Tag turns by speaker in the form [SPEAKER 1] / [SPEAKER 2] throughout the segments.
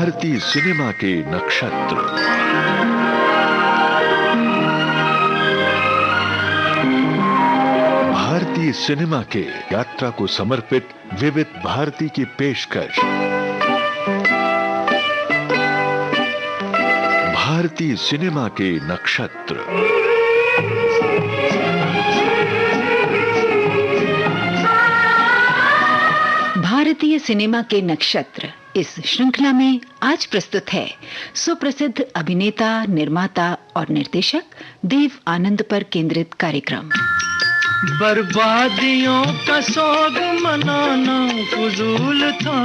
[SPEAKER 1] भारतीय सिनेमा के नक्षत्र। भारतीय सिनेमा के यात्रा को समर्पित विविध भारती की पेशकश। भारतीय सिनेमा के नक्षत्र।
[SPEAKER 2] भारतीय सिनेमा के नक्षत्र इस श्रृंखला में आज प्रस्तुत है सुप्रसिद्ध अभिनेता, निर्माता और निर्देशक देव आनंद पर केंद्रित कार्यक्रम।
[SPEAKER 3] बर्बादियों का सोग मनाना फजूल था,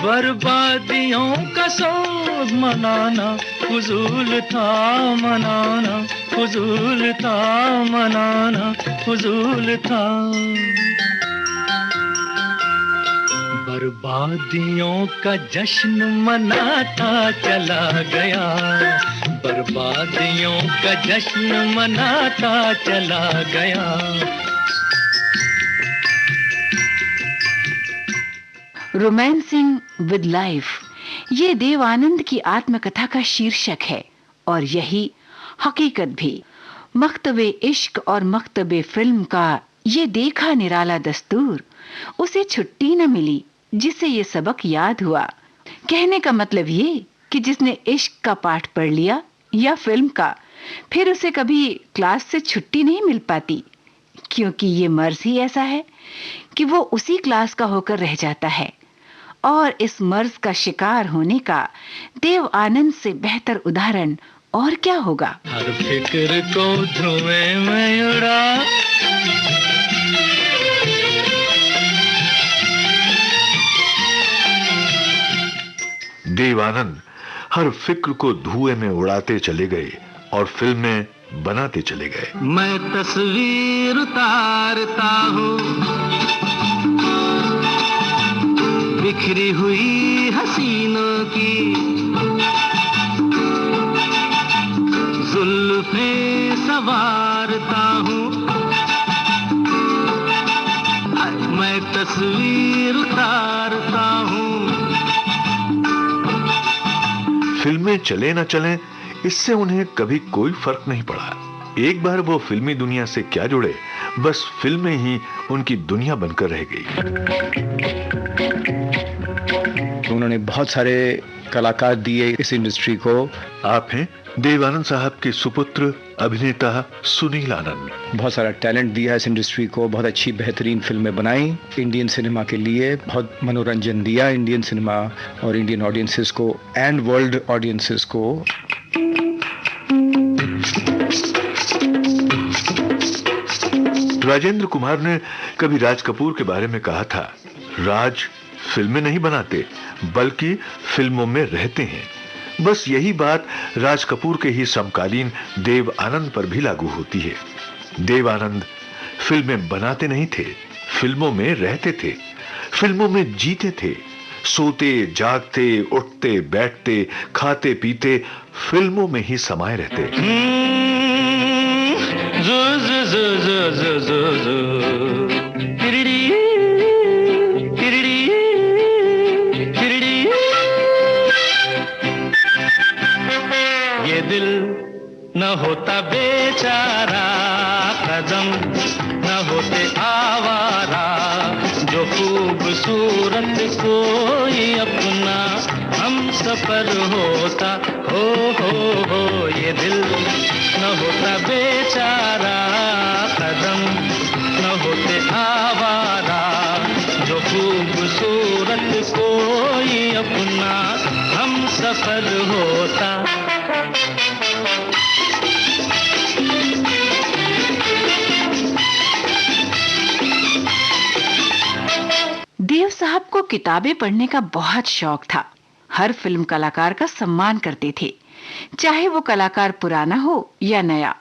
[SPEAKER 3] बर्बादियों का सोग मनाना फजूल था, मनाना फजूल था, मनाना फजूल था। बर्बादियों का जश्न मनाता चला गया, बर्बादियों का जश्न मनाता चला गया।
[SPEAKER 2] रोमांसिंग विद लाइफ, ये देव आनंद की आत्मकथा का शीर्षक है और यही हकीकत भी। मख्तबे इश्क और मख्तबे फिल्म का ये देखा निराला दस्तूर, उसे छुट्टी न मिली जिसे ये सबक याद हुआ। कहने का मतलब ये कि जिसने इश्क का पाठ पढ़ लिया या फिल्म का, फिर उसे कभी क्लास से छुट्टी नहीं मिल पाती, क्योंकि ये मर्ज ही ऐसा है कि वो उसी क्लास का होकर रह जाता है। और इस मर्ज का शिकार होने का देव आनंद से बेहतर उदाहरण और क्या होगा।
[SPEAKER 3] हर फिक्र को धुएं में उड़ा,
[SPEAKER 1] देव आनंद हर फिक्र को धुएं में उड़ाते चले गए और फिल्में बनाते चले गए।
[SPEAKER 3] मैं तस्वीर उतारता हूँ बिखरी हुई हसीनों की, जुल्फे सवारता हूँ, मैं तस्वीर उतारता हूँ।
[SPEAKER 1] फिल्में चले न चलें, इससे उन्हें कभी कोई फर्क नहीं पड़ा। एक बार वो फिल्मी दुनिया से क्या जुड़े, बस फिल्में ही उनकी दुनिया बनकर रह गई।
[SPEAKER 4] उन्होंने बहुत सारे कलाकार दिए इस इंडस्ट्री को।
[SPEAKER 1] आप हैं देव आनंद साहब के सुपुत्र अभिनेता सुनील आनंद।
[SPEAKER 4] बहुत सारा टैलेंट दिया इस इंडस्ट्री को, बहुत अच्छी बेहतरीन फिल्में बनाई इंडियन सिनेमा के लिए, बहुत मनोरंजन दिया इंडियन सिनेमा और इंडियन ऑडियंसेस को एंड वर्ल्ड ऑडियंसेस को।
[SPEAKER 1] राजेंद्र कुमार ने कभी राज कपूर के बारे में कहा था, राज फिल्में नहीं बनाते बल्कि फिल्मों में रहते हैं। बस यही बात राज कपूर के ही समकालीन देव आनंद पर भी लागू होती है। देव आनंद फिल्में बनाते नहीं थे, फिल्मों में रहते थे, फिल्मों में जीते थे, सोते जागते उठते बैठते खाते पीते फिल्मों में ही समाये रहते।
[SPEAKER 3] ये दिल न होता बेचारा, कदम न होते आवारा, जो खूबसूरत कोई अपना हम सफर होता। हो ये दिल न होता बेचारा, कदम न होते आवारा, जो खूबसूरत कोई अपना हम सफर होता।
[SPEAKER 2] देव साहब को किताबें पढ़ने का बहुत शौक था। हर फिल्म कलाकार का सम्मान करते थे, चाहे वो कलाकार पुराना हो या नया,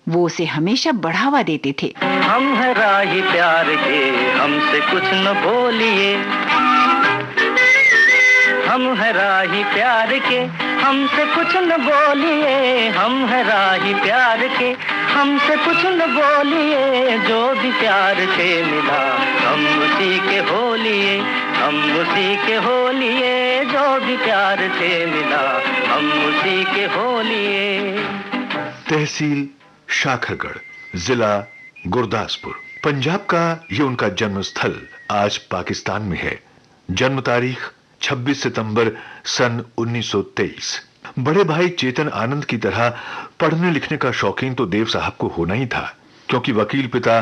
[SPEAKER 2] वो उसे हमेशा बढ़ावा देते थे।
[SPEAKER 3] हम है राही प्यार के, हमसे कुछ न बोलिए, हम है राही प्यार के, हमसे कुछ न बोलिए, हम है राही प्यार के, हमसे कुछ न बोलिए, जो भी प्यार से मिला हम उसी के हो लिए, हम उसी के हो लिए, जो भी प्यार से मिला हम उसी के हो लिए।
[SPEAKER 1] तहसील शाखरगढ़, जिला गुरदासपुर, पंजाब का ये उनका जन्म स्थल आज पाकिस्तान में है। जन्म तारीख 26 सितंबर सन 1923। बड़े भाई चेतन आनंद की तरह पढ़ने लिखने का शौकीन तो देव साहब को होना ही था, क्योंकि वकील पिता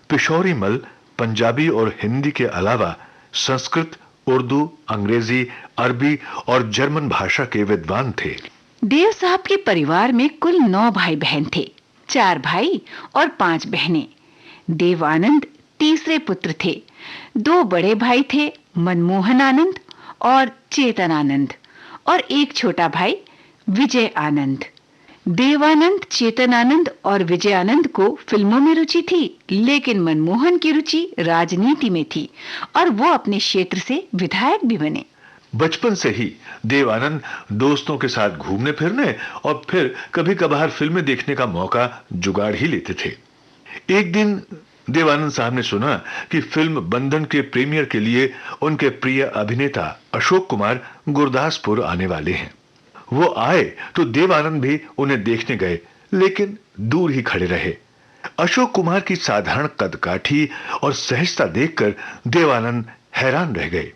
[SPEAKER 1] पिशौरी मल पंजाबी और हिंदी के अलावा संस्कृत, उर्दू, अंग्रेजी, अरबी और जर्मन भाषा के विद्वान थे।
[SPEAKER 2] देव साहब के परिवार में कुल 9 भाई बहन थे, 4 भाई और 5 बहनें। देव आनंद तीसरे पुत्र थे। 2 बड़े भाई थे, मनमोहन आनंद और चेतन आनंद, और एक छोटा भाई विजय आनंद। देवानंद, चेतन आनंद और विजय आनंद को फिल्मों में रुचि थी, लेकिन मनमोहन की रुचि राजनीति में थी और वो अपने क्षेत्र से विधायक भी बने।
[SPEAKER 1] बचपन से ही देवानंद दोस्तों के साथ घूमने फिरने और फिर कभी कभार फिल्में देखने का मौका जुगाड़ ही लेते थे। एक दिन देवानंद साहब ने सुना कि फिल्म बंधन के प्रीमियर के लिए उनके प्रिय अभिनेता अशोक कुमार गुरदासपुर आने वाले हैं। वो आए तो देवानंद भी उन्हें देखने गए, लेकिन दूर ही खड़े रहे। अशोक कुमार की साधारण कदकाठी और सहजता देखकर देवानंद हैरान रह गए।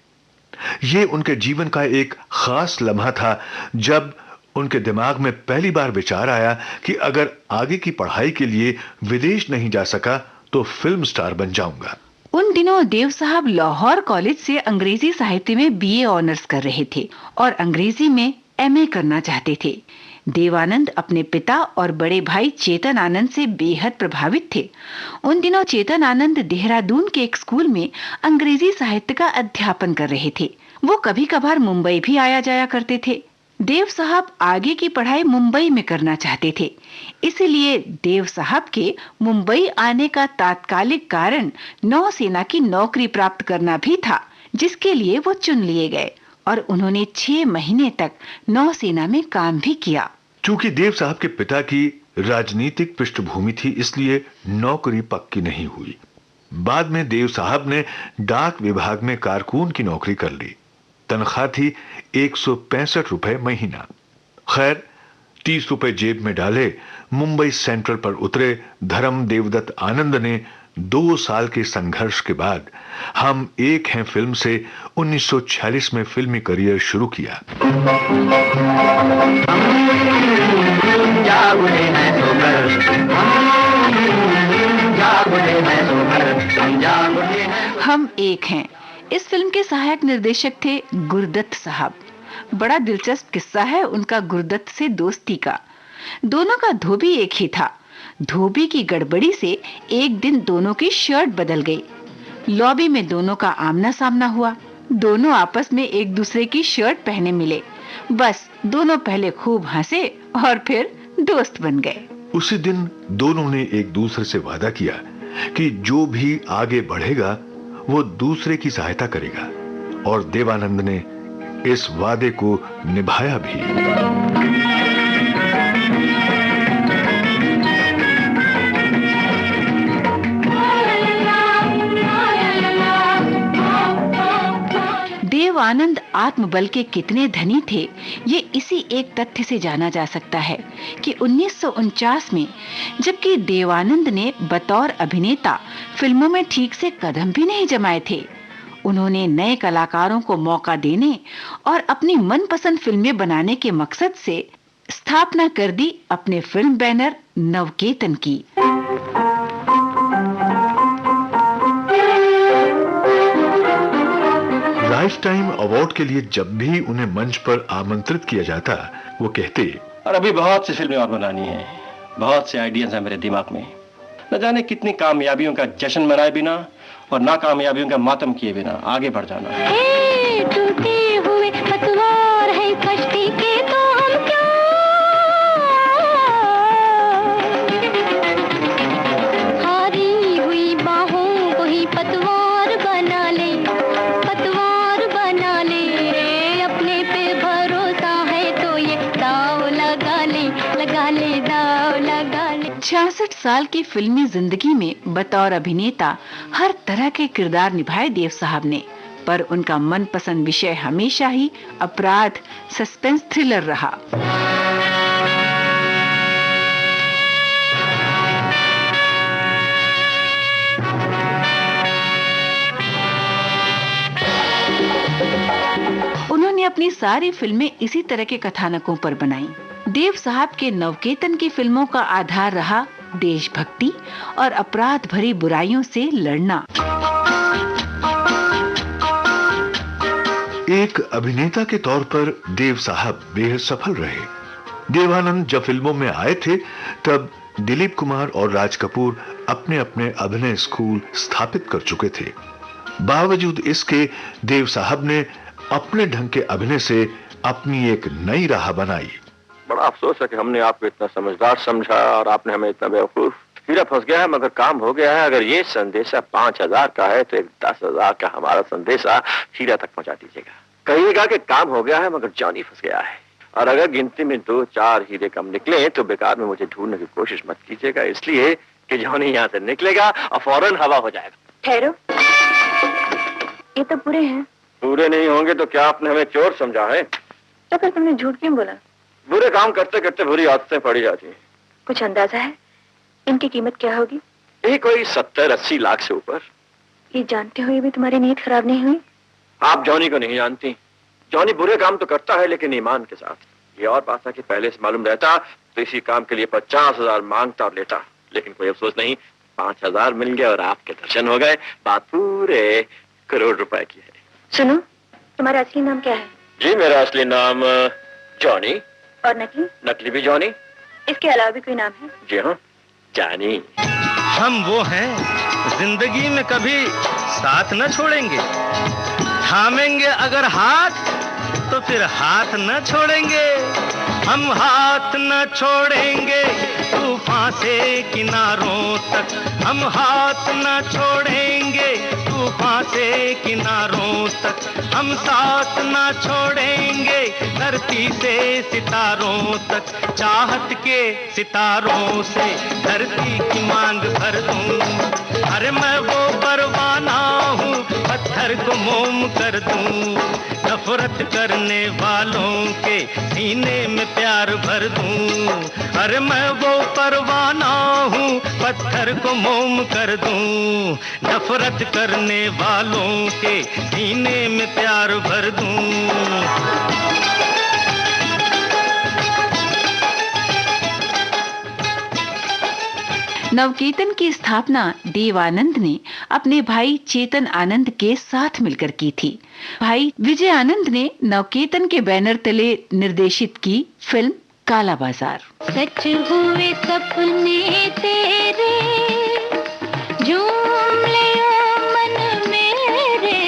[SPEAKER 1] ये उनके जीवन का एक खास लम्हा था, जब उनके दिमाग में पहली बार विचार आया कि अगर आगे की पढ़ाई के लिए विदेश नहीं जा सका तो फिल्म स्टार बन जाऊंगा।
[SPEAKER 2] उन दिनों देव साहब लाहौर कॉलेज से अंग्रेजी साहित्य में बीए ऑनर्स कर रहे थे और अंग्रेजी में एमए करना चाहते थे। देवानंद अपने पिता और बड़े भाई चेतन आनंद से बेहद प्रभावित थे। उन दिनों चेतन आनंद देहरादून के एक स्कूल में अंग्रेजी साहित्य का अध्यापन कर रहे थे। वो कभी कभार मुंबई भी आया जाया करते थे। देव साहब आगे की पढ़ाई मुंबई में करना चाहते थे, इसलिए देव साहब के मुंबई आने का तात्कालिक कारण नौसेना की नौकरी प्राप्त करना भी था, जिसके लिए वो चुन लिए गए और उन्होंने 6 महीने तक नौसेना में काम भी किया।
[SPEAKER 1] चूंकि देव साहब के पिता की राजनीतिक पृष्ठभूमि थी, इसलिए नौकरी पक्की नहीं हुई। बाद में देव साहब ने डाक विभाग में कारकून की नौकरी कर ली। तनख्वाह थी 165 रुपए महीना। खैर, 30 रुपए जेब में डाले मुंबई सेंट्रल पर उतरे धर्म देवदत्त आनंद ने 2 साल के संघर्ष के बाद हम एक हैं फिल्म से 1946 में फिल्मी करियर शुरू किया।
[SPEAKER 2] हम एक हैं इस फिल्म के सहायक निर्देशक थे गुरदत्त साहब। बड़ा दिलचस्प किस्सा है उनका गुरदत्त से दोस्ती का। दोनों का धोबी एक ही था। धोबी की गड़बड़ी से एक दिन दोनों की शर्ट बदल गई। लॉबी में दोनों का आमना सामना हुआ। दोनों आपस में एक दूसरे की शर्ट पहने मिले। बस दोनों पहले खूब हंसे और फिर दोस्त बन गए।
[SPEAKER 1] उसी दिन दोनों ने एक दूसरे से वादा किया कि जो भी आगे बढ़ेगा वो दूसरे की सहायता करेगा, और देवानंद ने इस वादे को निभाया भी।
[SPEAKER 2] देवानंद आत्मबल के कितने धनी थे, ये इसी एक तथ्य से जाना जा सकता है कि 1949 में, जबकि देवानंद ने बतौर अभिनेता फिल्मों में ठीक से कदम भी नहीं जमाए थे, उन्होंने नए कलाकारों को मौका देने और अपनी मनपसंद फिल्में बनाने के मकसद से स्थापना कर दी अपने फिल्म बैनर नवकेतन की।
[SPEAKER 1] लाइफ टाइम अवार्ड के लिए जब भी उन्हें मंच पर आमंत्रित किया जाता, वो कहते,
[SPEAKER 5] और अभी बहुत सी फिल्में और बनानी है, बहुत से आइडियाज हैं मेरे दिमाग में। न जाने कितनी कामयाबियों का जश्न मनाए बिना और नाकामयाबियों का मातम किए बिना आगे बढ़ जाना है।
[SPEAKER 6] टूटे हुए पतवार है कश्ती के, तो हम क्या हारी हुई बाहों को ही पतवार बना ले, पतवार बना ले। अपने पे भरोसा है तो ये दाव लगा ले, लगा ले दाव लगा ले।
[SPEAKER 2] 66 साल की फिल्मी जिंदगी में बतौर अभिनेता हर तरह के किरदार निभाए देव साहब ने, पर उनका मनपसंद विषय हमेशा ही अपराध, सस्पेंस थ्रिलर रहा। उन्होंने अपनी सारी फिल्में इसी तरह के कथानकों पर बनाई। देव साहब के नवकेतन की फिल्मों का आधार रहा देशभक्ति और अपराध भरी बुराइयों से लड़ना।
[SPEAKER 1] एक अभिनेता के तौर पर देव साहब बेहद सफल रहे। देवानंद जब फिल्मों में आए थे तब दिलीप कुमार और राज कपूर अपने अपने अभिनय स्कूल स्थापित कर चुके थे। बावजूद इसके देव साहब ने अपने ढंग के अभिनय से अपनी एक नई राह बनाई।
[SPEAKER 5] बड़ा अफसोस है कि हमने आपको इतना समझदार समझा और आपने हमें इतना बेवकूफ। हीरा फंस गया है मगर काम हो गया है। अगर ये संदेशा 5000 का है तो एक 10,000 का हमारा संदेशा हीरा तक पहुंचा दीजिएगा। कहिएगा कि काम हो गया है मगर जॉनी फंस गया है। और अगर गिनती में 2-4 हीरे कम निकले तो बेकार में मुझे ढूंढने की कोशिश मत कीजिएगा, इसलिए कि जॉनी यहाँ से निकलेगा और फौरन हवा हो जाएगा।
[SPEAKER 7] ठहरो, ये तो पूरे हैं।
[SPEAKER 5] पूरे नहीं होंगे तो क्या आपने हमें चोर समझा है?
[SPEAKER 7] तो फिर तुमने झूठ क्यों बोला?
[SPEAKER 5] बुरे काम करते करते बुरी आदतें पड़ी जाती हैं।
[SPEAKER 7] कुछ अंदाजा है इनकी कीमत क्या होगी?
[SPEAKER 5] यही कोई 70-80 लाख से ऊपर।
[SPEAKER 7] ये जानते हुए भी तुम्हारी नीयत खराब नहीं हुई?
[SPEAKER 5] आप जॉनी को नहीं जानती। जॉनी बुरे काम तो करता है लेकिन ईमान के साथ। ये और बात है कि पहले से मालूम रहता तो इसी काम के लिए 50,000 मांगता और लेता, लेकिन कोई अफसोस नहीं, 5,000 मिल गए और आपके दर्शन हो गए। बात पूरे ₹1 करोड़ की है।
[SPEAKER 7] सुनो, तुम्हारा असली नाम क्या है?
[SPEAKER 5] जी मेरा असली नाम जॉनी।
[SPEAKER 7] और नकली?
[SPEAKER 5] नकली भी जॉनी।
[SPEAKER 7] इसके अलावा भी कोई नाम है?
[SPEAKER 5] जी हाँ, जानी।
[SPEAKER 3] हम वो हैं जिंदगी में कभी साथ न छोड़ेंगे, थामेंगे अगर हाथ तो फिर हाथ न छोड़ेंगे। हम हाथ न छोड़ेंगे तूफान से किनारों तक, हम हाथ न छोड़ेंगे तूफान से किनारों तक, हम साथ न छोड़ेंगे धरती से सितारों तक। चाहत के सितारों से धरती की मांग भर दूं, अरे मैं वो परवाना हूँ पत्थर को मोम कर दूं। नफरत करने वालों के सीने में प्यार भर दूं, अरे मैं वो परवाना हूँ पत्थर को मोम कर दूं। नफरत करने वालों के सीने में प्यार भर दूं।
[SPEAKER 2] नवकेतन की स्थापना देव आनंद ने अपने भाई चेतन आनंद के साथ मिलकर की थी। भाई विजय आनंद ने नवकेतन के बैनर तले निर्देशित की फिल्म काला बाजार।
[SPEAKER 6] सच हुए सपने तेरे, झूम ले ओ मन मेरे,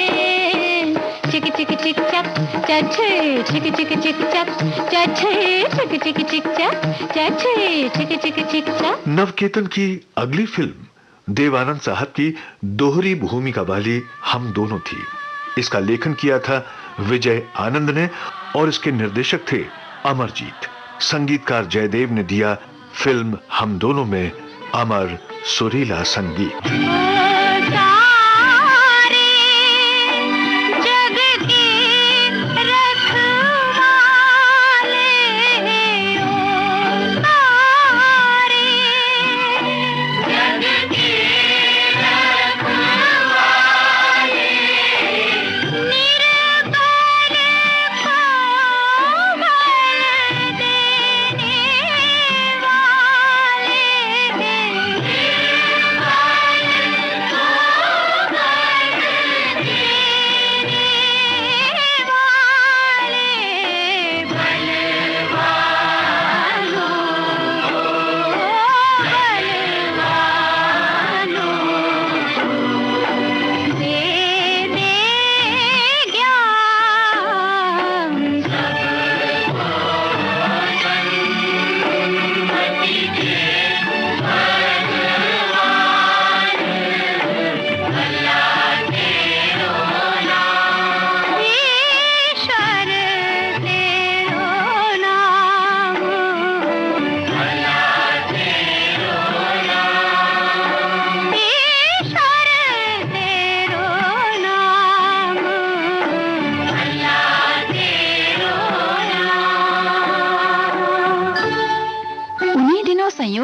[SPEAKER 6] चिक चिक चिक चक चछे, चिक चिक चिक चक चछे, चिक चिक चिक चक चछे, चिक चिक चिक चक।
[SPEAKER 1] नवकेतन की अगली फिल्म देवानंद साहब की दोहरी भूमिका वाली हम दोनों थी। इसका लेखन किया था विजय आनंद ने और इसके निर्देशक थे अमरजीत। संगीतकार जयदेव ने दिया फिल्म हम दोनों में अमर सुरीला संगीत।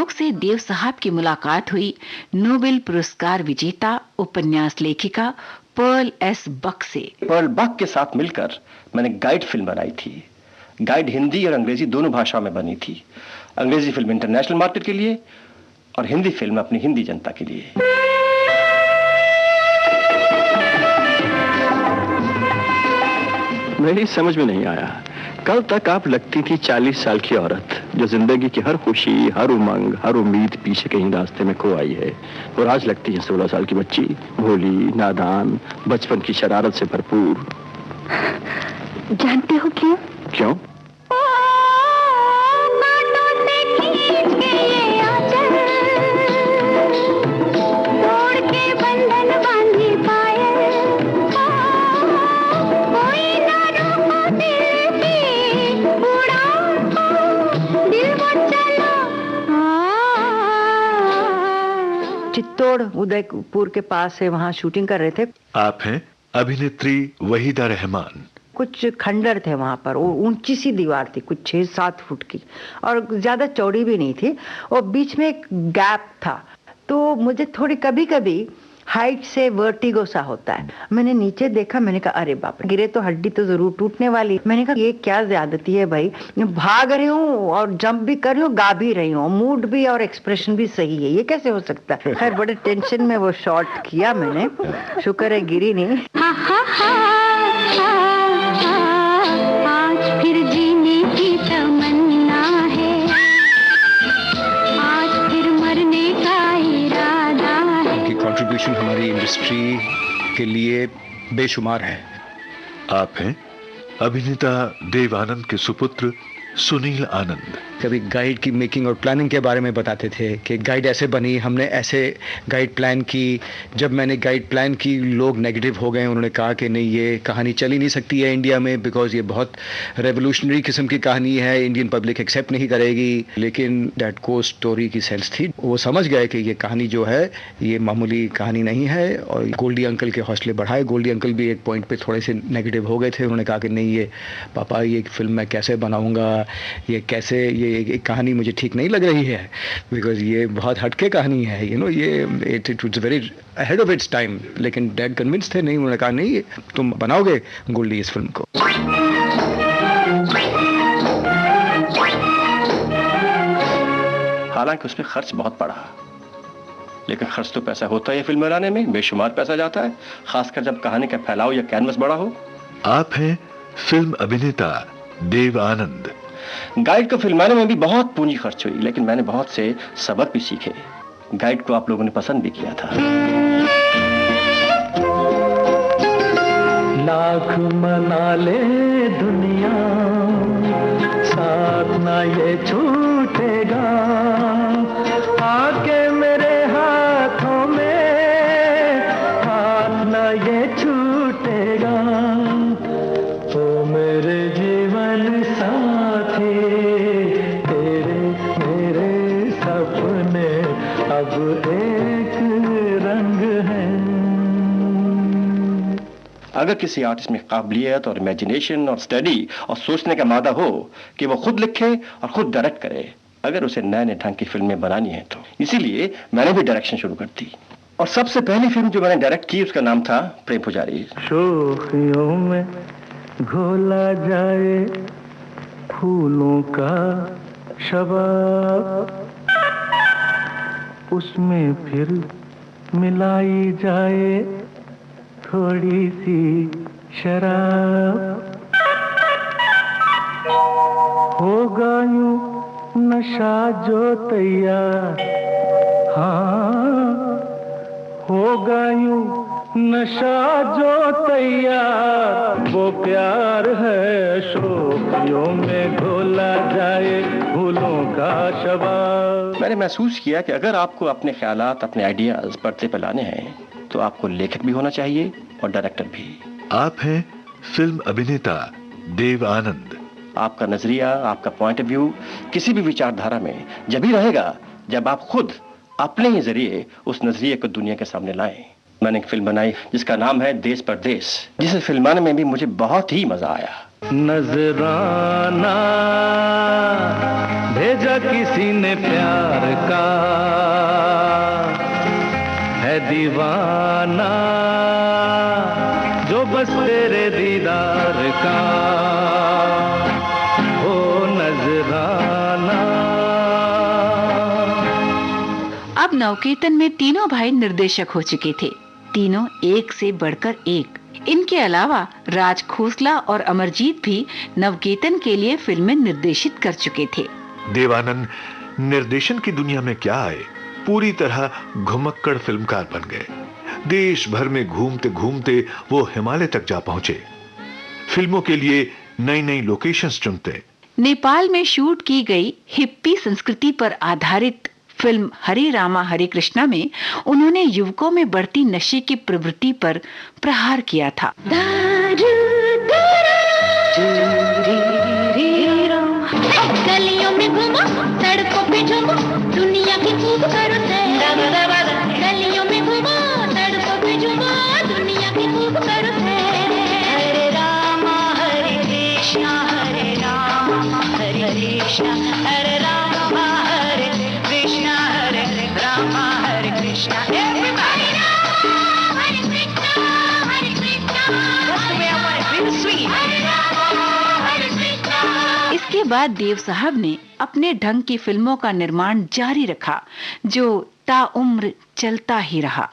[SPEAKER 2] लोग से देव साहब की मुलाकात हुई नोबेल पुरस्कार विजेता उपन्यास लेखिका पर्ल एस बक से।
[SPEAKER 5] पर्ल बक के साथ मिलकर मैंने गाइड फिल्म बनाई थी। गाइड हिंदी और अंग्रेजी दोनों भाषाओं में बनी थी। अंग्रेजी फिल्म इंटरनेशनल मार्केट के लिए और हिंदी फिल्म अपनी हिंदी जनता के लिए। मेरी समझ में नहीं आया, कल तक आप लगती थी 40 साल की औरत जो जिंदगी की हर खुशी, हर उमंग, हर उम्मीद पीछे कहीं रास्ते में खो आई है, और आज लगती है 16 साल की बच्ची, भोली, नादान, बचपन की शरारत से भरपूर।
[SPEAKER 7] जानते हो क्यों?
[SPEAKER 5] क्यों?
[SPEAKER 8] चित्तौड़ उदयपुर के पास से वहाँ शूटिंग कर रहे थे।
[SPEAKER 1] आप हैं अभिनेत्री वहीदा रहमान।
[SPEAKER 8] कुछ खंडर थे वहाँ पर, वो ऊंची सी दीवार थी, कुछ 6-7 फुट की, और ज्यादा चौड़ी भी नहीं थी, और बीच में एक गैप था। तो मुझे थोड़ी कभी कभी हाइट से वर्टिगो सा होता है। मैंने नीचे देखा, मैंने कहा अरे बाप रे, गिरे तो हड्डी तो जरूर टूटने वाली। मैंने कहा ये क्या ज्यादती है भाई, भाग रही हूँ और जंप भी कर रही हूँ, गा भी रही हूँ, मूड भी और एक्सप्रेशन भी सही है, ये कैसे हो सकता है। खैर बड़े टेंशन में वो शॉट किया मैंने, शुक्र है गिरी नहीं।
[SPEAKER 6] आज फिर जीने की तमन्ना है, आज फिर मरने का इरादा है।
[SPEAKER 4] उनकी कंट्रीब्यूशन हमारी इंडस्ट्री के लिए बेशुमार है।
[SPEAKER 1] आप हैं अभिनेता देव आनंद के सुपुत्र सुनील आनंद।
[SPEAKER 4] कभी गाइड की मेकिंग और प्लानिंग के बारे में बताते थे कि गाइड ऐसे बनी, हमने ऐसे गाइड प्लान की। जब मैंने गाइड प्लान की, लोग नेगेटिव हो गए, उन्होंने कहा कि नहीं ये कहानी चल ही नहीं सकती है इंडिया में, बिकॉज ये बहुत रेवोल्यूशनरी किस्म की कहानी है, इंडियन पब्लिक एक्सेप्ट नहीं करेगी। लेकिन डैट को स्टोरी की सेंस थी, वो समझ गए कि ये कहानी जो है ये मामूली कहानी नहीं है, और गोल्डी अंकल के हौसले बढ़ाए। गोल्डी अंकल भी एक पॉइंट पे थोड़े से नेगेटिव हो गए थे, उन्होंने कहा कि नहीं ये पापा ये फिल्म मैं कैसे बनाऊंगा, ये कैसे, ये एक कहानी मुझे ठीक नहीं लग रही है, बिकॉज ये बहुत हटके कहानी है, यू नो, ये it was very ahead of its time. लेकिन डैड कन्विंस थे, नहीं, उन्होंने कहा नहीं तुम बनाओगे गोल्डी इस फिल्म को।
[SPEAKER 5] हालांकि उसमें खर्च बहुत पड़ा, लेकिन खर्च तो पैसा होता है फिल्म बनाने में, बेशुमार पैसा जाता है, खासकर जब कहानी का फैलाव या कैनवस बड़ा हो।
[SPEAKER 1] आप हैं फिल्म अभिनेता देव आनंद।
[SPEAKER 5] गाइड को फिल्माने में भी बहुत पूंजी खर्च हुई, लेकिन मैंने बहुत से सबक भी सीखे। गाइड को आप लोगों ने पसंद भी किया था।
[SPEAKER 3] लाख मना ले दुनिया, साथ ना ये छूटेगा, आके मेरे हाथों में हाथ ना ये छूटेगा, ओ मेरे जीवन साथी, तेरे मेरे सपने अब एक रंग है।
[SPEAKER 5] अगर किसी आर्टिस्ट में काबिलियत और इमेजिनेशन और स्टडी और सोचने का मादा हो कि वो खुद लिखे और खुद डायरेक्ट करे, अगर उसे नए नए ढंग की फिल्में बनानी है तो इसीलिए मैंने भी डायरेक्शन शुरू कर दी। और सबसे पहली फिल्म जो मैंने डायरेक्ट की उसका नाम था प्रेम पुजारी।
[SPEAKER 3] शोखियों में घोला जाए फूलों का शबाब, उसमें फिर मिलाई जाए थोड़ी सी शराब, होगा यूं नशा जो तैयार, हाँ होगा यूं नशा जो तैयार, वो प्यार है शोखियों में घोला जाए फूलों का शबाब।
[SPEAKER 5] मैंने महसूस किया कि अगर आपको अपने ख्यालात, अपने आइडियाज पर्दे पे लाने हैं तो आपको लेखक भी होना चाहिए और डायरेक्टर भी।
[SPEAKER 1] आप हैं फिल्म अभिनेता देव आनंद।
[SPEAKER 5] आपका नजरिया, आपका पॉइंट ऑफ व्यू किसी भी विचारधारा में जब ही रहेगा जब आप खुद अपने ही जरिए उस नजरिए को दुनिया के सामने लाएं। मैंने एक फिल्म बनाई जिसका नाम है देश परदेश, जिसे फिल्माने में भी मुझे बहुत ही मजा आया।
[SPEAKER 3] नजराना भेजा किसी ने प्यार का, है दीवाना जो बस तेरे दीदार का, ओ नजराना।
[SPEAKER 2] अब नवकेतन में तीनों भाई निर्देशक हो चुके थे, तीनों एक से बढ़कर एक। इनके अलावा राज खोसला और अमरजीत भी नवकेतन के लिए फिल्में निर्देशित कर चुके थे।
[SPEAKER 1] देव आनंद निर्देशन की दुनिया में क्या आए, पूरी तरह घुमक्कड़ फिल्मकार बन गए। देश भर में घूमते घूमते वो हिमालय तक जा पहुंचे। फिल्मों के लिए नई नई लोकेशंस चुनते।
[SPEAKER 2] नेपाल में शूट की गई हिप्पी संस्कृति पर आधारित फिल्म हरे रामा हरे कृष्णा में उन्होंने युवकों में बढ़ती नशे की प्रवृत्ति पर प्रहार किया था।
[SPEAKER 6] गलियों में घूमो, सड़कों पे झूमो, दुनिया की खूब करो सैर। गलियों में घूमो, सड़कों पे झूमो, दुनिया की खूब करो सैर। हरे रामा हरे कृष्णा, हरे रामा हरे कृष्णा, हरे रामा हरे कृष्णा, हरे रामा हरे Krishna. Everybody now, Hare Krishna, Hare Krishna. That's the way I want it, really sweet. Hare Rama, Hare Krishna.
[SPEAKER 2] इसके बाद देव साहब ने अपने ढंग की फिल्मों का निर्माण जारी रखा, जो ताउम्र चलता ही रहा।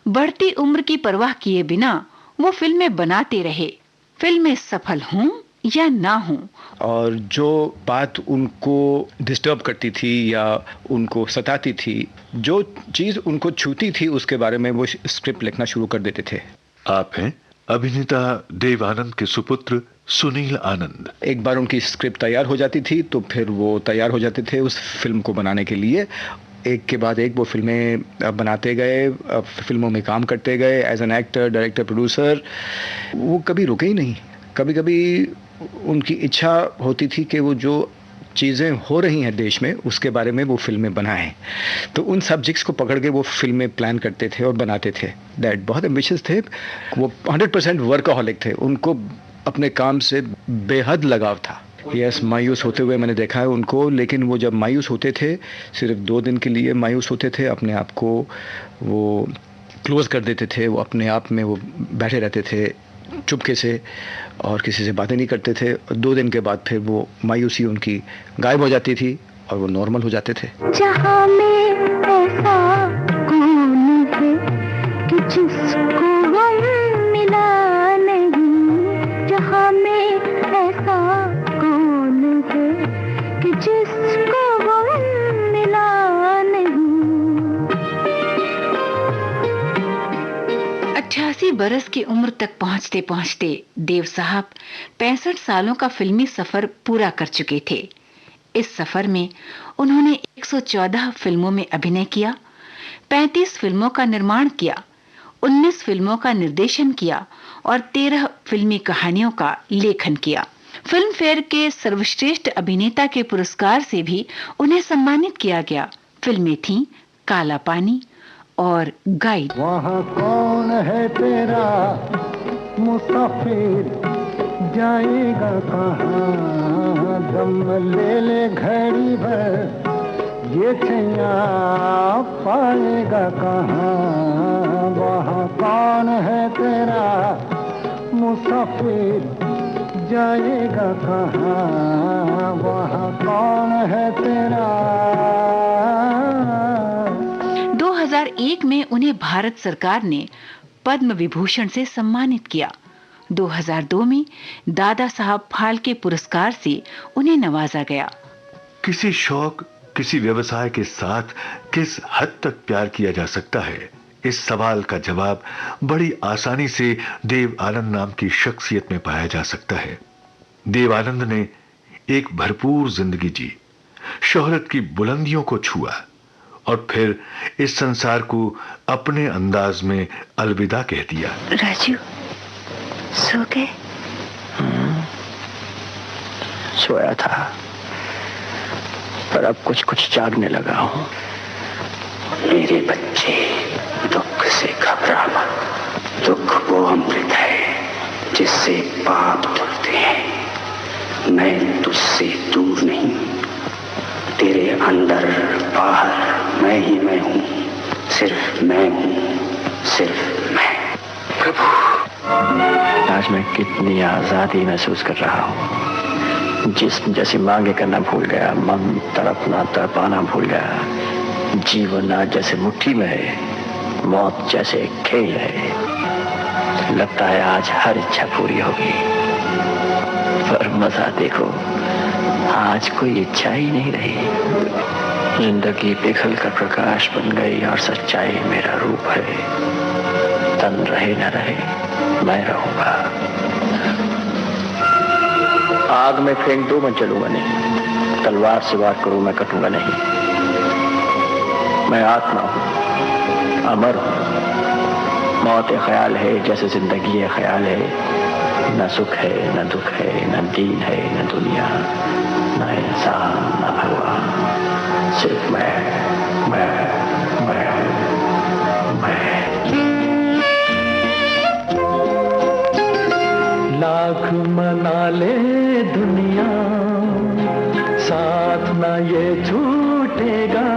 [SPEAKER 2] बढ़ती उम्र की परवाह किए बिना वो फिल्में बनाते रहे, फिल्में सफल हों या ना हों।
[SPEAKER 4] और जो बात उनको डिस्टर्ब करती थी या उनको सताती थी, जो चीज़ उनको छूती थी, उसके बारे में वो स्क्रिप्ट लिखना शुरू कर देते थे।
[SPEAKER 1] आप हैं अभिनेता देव आनंद के सुपुत्र सुनील आनंद।
[SPEAKER 4] एक बार उनकी स्क्रिप्ट तैयार हो जाती थी तो फिर वो तैयार हो जाते थे उस फिल्म को बनाने के लिए। एक के बाद एक वो फिल्में बनाते गए, फिल्मों में काम करते गए as an actor, director, producer. वो कभी रुके ही नहीं। कभी कभी उनकी इच्छा होती थी कि वो जो चीज़ें हो रही हैं देश में उसके बारे में वो फिल्में बनाएं, तो उन सब्जेक्ट्स को पकड़ के वो फिल्में प्लान करते थे और बनाते थे। दैट बहुत एम्बिशियस थे। वो 100% वर्कaholic थे। उनको अपने काम से बेहद लगाव था। यस, मायूस होते हुए मैंने देखा है उनको, लेकिन वो जब मायूस होते थे, सिर्फ 2 दिन के लिए मायूस होते थे। अपने आप को वो क्लोज कर देते थे, वो अपने आप में वो बैठे रहते थे चुपके से और किसी से बातें नहीं करते थे। 2 दिन के बाद फिर वो मायूसी उनकी गायब हो जाती थी और वो नॉर्मल हो जाते थे।
[SPEAKER 6] जहाँ में ऐसा कौन है कि जिसको गम मिला नहीं, जहाँ में ऐसा कौन है कि जिसको गम मिला नहीं।
[SPEAKER 2] 88 बरस की उम्र तक पहुंचते पहुंचते देव साहब 65 सालों का फिल्मी सफर पूरा कर चुके थे। इस सफर में उन्होंने 114 फिल्मों में अभिनय किया, 35 फिल्मों का निर्माण किया, 19 फिल्मों का निर्देशन किया और 13 फिल्मी कहानियों का लेखन किया। फिल्म फेयर के सर्वश्रेष्ठ अभिनेता के पुरस्कार से भी उन्हें सम्मानित किया गया। फिल्में थीं काला पानी और गाइड।
[SPEAKER 3] वहाँ कौन है तेरा मुसाफिर, जाएगा कहाँ, दम ले ले घड़ी भर, ये छैया पाएगा कहाँ। वहाँ कौन है तेरा मुसाफिर, जाएगा कहाँ, वहाँ कौन है तेरा।
[SPEAKER 2] 2001 में उन्हें भारत सरकार ने पद्म विभूषण से सम्मानित किया। 2002 में दादा साहब फाल्के पुरस्कार से उन्हें नवाजा गया।
[SPEAKER 1] किसी शौक, किसी व्यवसाय के साथ किस हद तक प्यार किया जा सकता है, इस सवाल का जवाब बड़ी आसानी से देव आनंद नाम की शख्सियत में पाया जा सकता है। देव आनंद ने एक भरपूर जिंदगी जी, शोहरत की बुलंदियों को छुआ और फिर इस संसार को अपने अंदाज में अलविदा कह दिया।
[SPEAKER 8] राजू, सो गए?
[SPEAKER 9] सोया था, पर अब कुछ कुछ जागने लगा हूं। मेरे बच्चे, दुख से घबरा मत। दुख वो अमृत है जिससे पाप धुलते हैं। मैं तुझसे दूर नहीं, तेरे अंदर बाहर मैं ही मैं हूं, सिर्फ मैं हूं, सिर्फ मैं। प्रभु, आज मैं कितनी आजादी महसूस कर रहा हूं। जिस्म जैसी मांगे करना भूल गया, मन तड़पना तड़पाना भूल गया। जीवन आज जैसे मुट्ठी में है, मौत जैसे खेल है। लगता है आज हर इच्छा पूरी होगी, पर मजा देखो, आज कोई इच्छा ही नहीं रही। जिंदगी पिघल कर प्रकाश बन गई और सच्चाई मेरा रूप है। तन रहे न रहे, मैं रहूंगा। आग में फेंक दो, मैं जलूंगा नहीं। तलवार से वार करूं, मैं कटूंगा नहीं। मैं आत्मा हूं, अमर हूं। मौत एक ख्याल है जैसे जिंदगी एक ख्याल है। न सुख है, न दुख है, न दीन है, न दुनिया, न इंसान, न भगवान। सिर्फ मैं। लाख मना ले दुनिया, साथ न ये छूटेगा।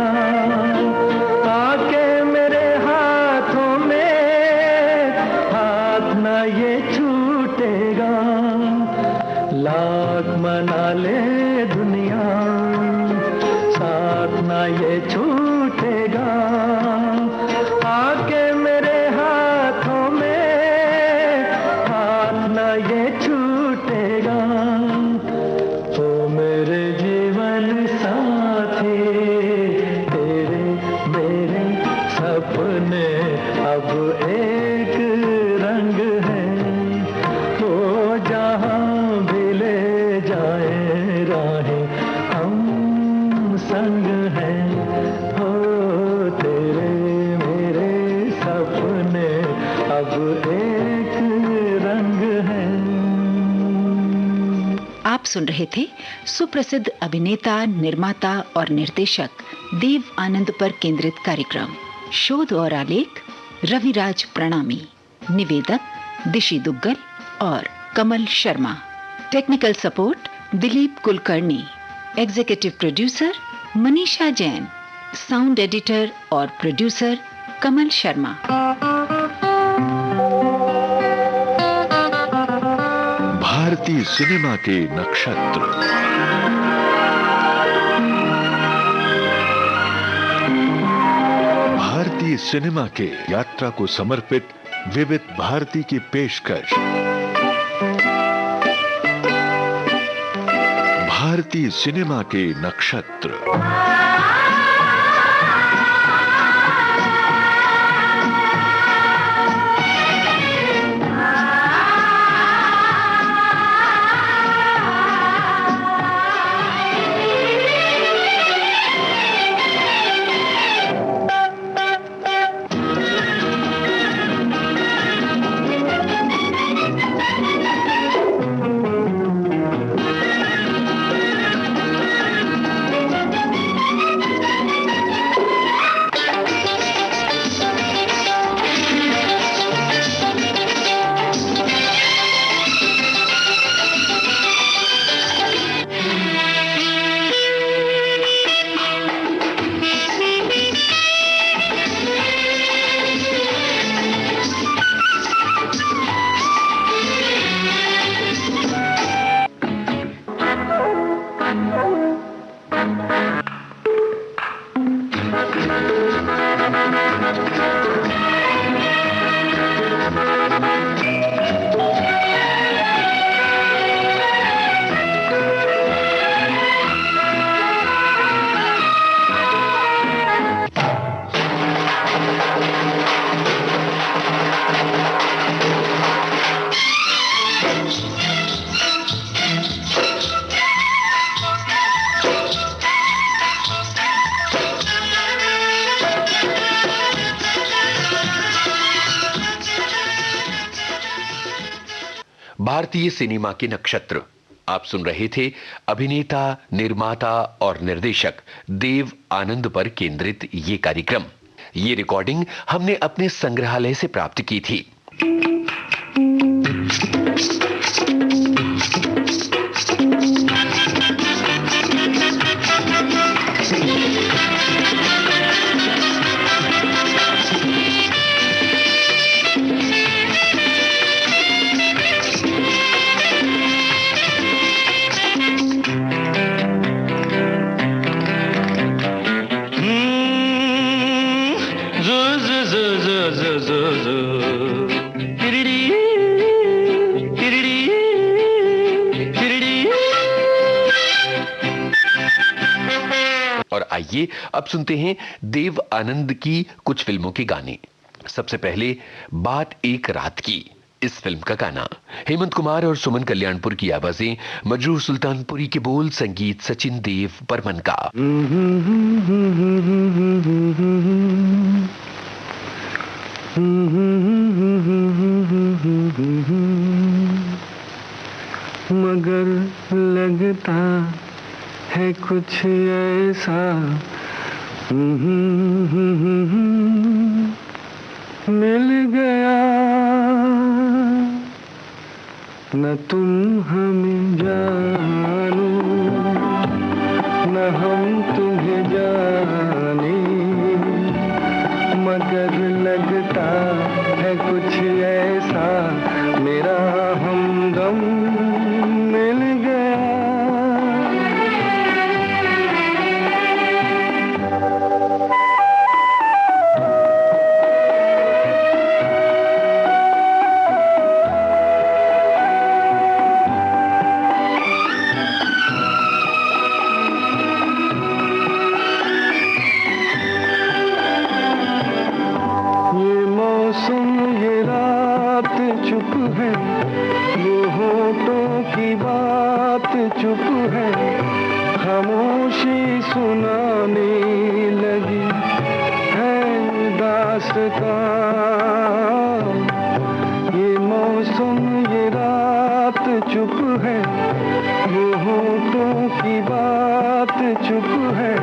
[SPEAKER 9] आके मेरे हाथों में हाथ न ये छूटेगा। लाख मना ले दुनिया, साथ न ये छूटेगा। आके मेरे हाथों में हाथ न ये छूटेगा। ओ मेरे जीवन साथी, तेरे मेरे सपने अब एक रंग है। वो जहां भी ले जाए राहें, हम संग हैं। हो तेरे मेरे सपने अब एक रंग है।
[SPEAKER 2] आप सुन रहे थे सुप्रसिद्ध अभिनेता, निर्माता और निर्देशक देव आनंद पर केंद्रित कार्यक्रम। शोध और आलेख रविराज प्रणामी, निवेदक दिशी दुग्गल और Kamal Sharma, technical support Dilip Kulkarni, executive producer Manisha Jain, sound editor और प्रोड्यूसर कमल शर्मा।
[SPEAKER 1] भारतीय सिनेमा के नक्षत्र। भारतीय सिनेमा के यात्रा को समर्पित विविध भारती की पेशकश। भारतीय सिनेमा के नक्षत्र।
[SPEAKER 10] भारतीय सिनेमा के नक्षत्र। आप सुन रहे थे अभिनेता, निर्माता और निर्देशक देव आनंद पर केंद्रित ये कार्यक्रम। ये रिकॉर्डिंग हमने अपने संग्रहालय से प्राप्त की थी।
[SPEAKER 3] तिरड़ी तिरड़ी तिरड़ी।
[SPEAKER 10] और आइए अब सुनते हैं देव आनंद की कुछ फिल्मों के गाने। सबसे पहले बात एक रात की, इस फिल्म का गाना हेमंत कुमार और सुमन कल्याणपुर की आवाजें, मजरूह सुल्तानपुरी के बोल, संगीत सचिन देव बर्मन का।
[SPEAKER 3] मगर लगता है कुछ ऐसा मिल गया, न तुम हमें जानो न हम तुम्हें जाने, मगर लगता है कुछ ऐसा मेरा हमदम मिल गया। चुप है, वो होठों की बात चुप है, खामोशी सुनाने लगी है दास्तां। ये मौसम ये रात चुप है, वो होठों की बात चुप है,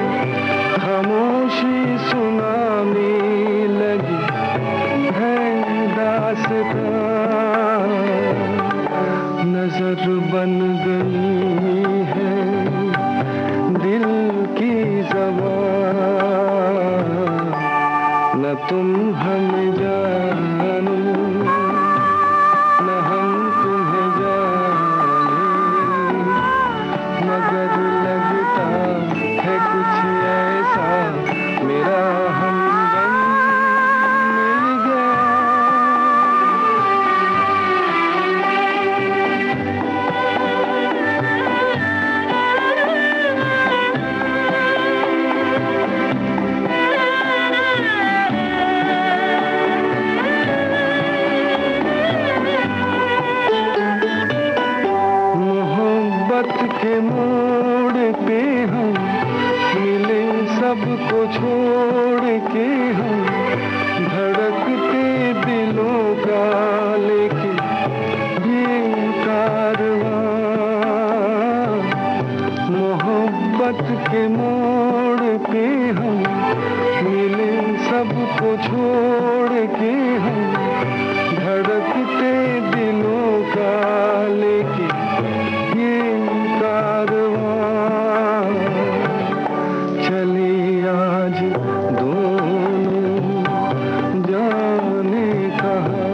[SPEAKER 3] खामोशी सुनाने लगी है दास्तां। नजर बन गई है दिल की ज़बान, न तुम हमें जानो न हम तुम्हें जाने, मगर लगता है कुछ ऐसा मेरा हमदम मिल गया। के मोड़ पे हम मिले, सबको छोड़ के हम धड़कते दिलों का लेके ये कारवां। मोहब्बत के मोड़ पे हम मिले, सबको छोड़ के हम धड़कते दिलों का लेके चले आज दोनों जाने कहाँ,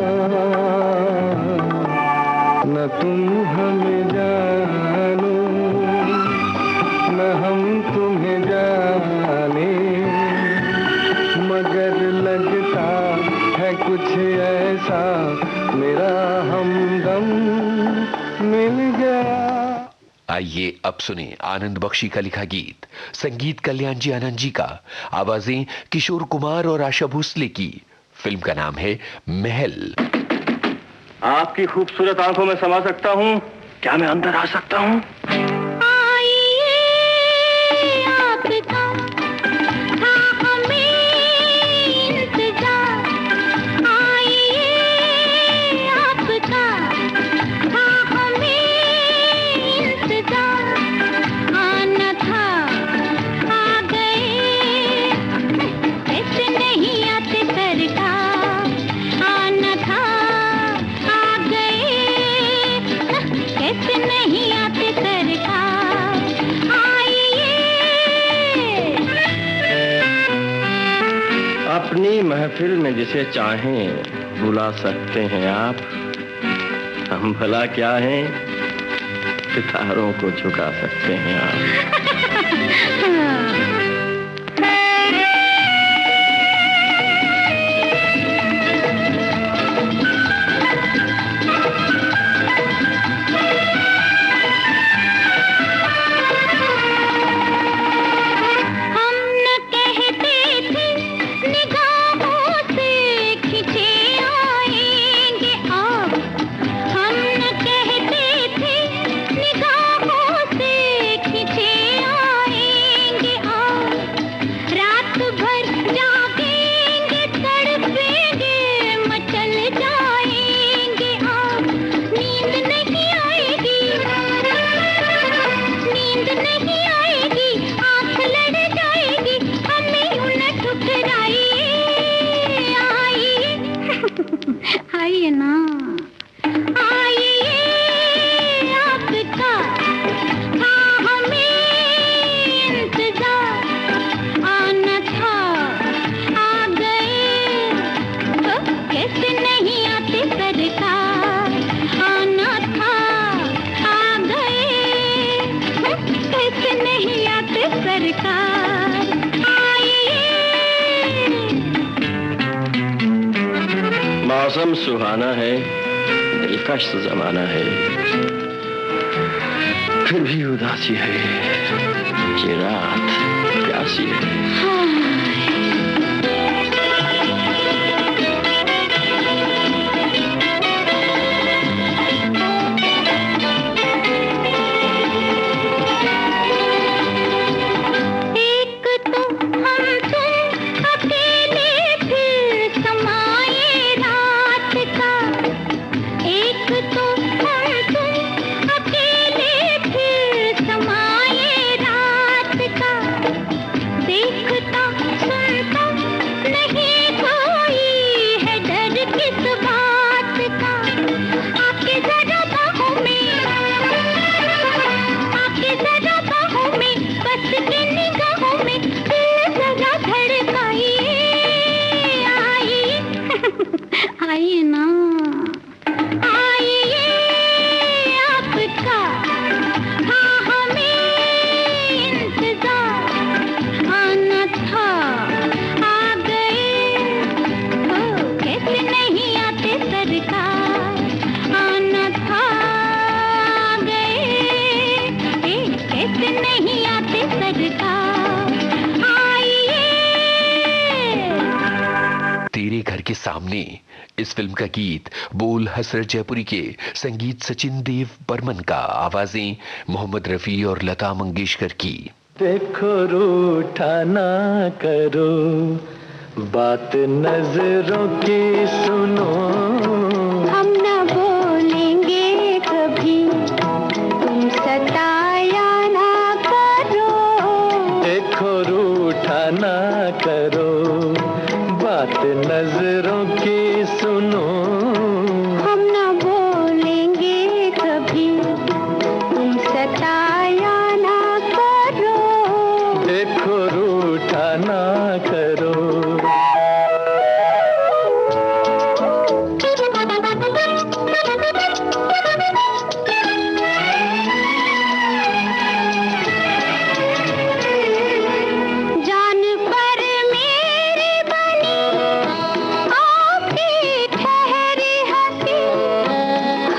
[SPEAKER 3] न तुम हमें जानो न हम तुम्हें जाने, मगर लगता है कुछ ऐसा मेरा हमदम मिल गया।
[SPEAKER 10] आइए अब सुने आनंद बख्शी का लिखा गीत, संगीत कल्याण जी आनंद जी का, आवाजें किशोर कुमार और आशा भोसले की। फिल्म का नाम है महल।
[SPEAKER 5] आपकी खूबसूरत आंखों में समा सकता हूँ, क्या मैं अंदर आ सकता हूँ? अपनी महफिल में जिसे चाहें बुला सकते हैं आप, हम भला क्या हैं, सितारों को झुका सकते हैं आप।
[SPEAKER 6] आइए ना, आइए आपका था हमें इंतजार, आना था आ गए, तो कैसे नहीं आते सरकार, आना था आ गए, कैसे नहीं आते सरकार, आइए।
[SPEAKER 5] मौसम सुहाना है, दिलकश जमाना है, फिर भी उदासी है, ये रात प्यासी है। आइए ना, आइए आपका था हमें इंतजार, आना था आ गए, तो कैसे नहीं आते सरकार, आना था आ गए, कैसे नहीं आते सरकार, आइए।
[SPEAKER 10] तेरे घर के सामने इस फिल्म का गीत बोल हसरत जयपुरी के, संगीत सचिन देव बर्मन का, आवाजें मोहम्मद रफी और लता मंगेशकर की।
[SPEAKER 3] देखो रूठा ना करो, बात नजरों की सुनो,
[SPEAKER 6] हम न बोलेंगे कभी, तुम सताया ना करो,
[SPEAKER 3] देखो रूठा ना करो, बात नजरों की सुनो,
[SPEAKER 6] हम न बोलेंगे कभी, तुम सताया ना करो,
[SPEAKER 3] देखो रूठा ना करो।
[SPEAKER 6] जान पर मेरी बनी आपकी ठहरी हंसी,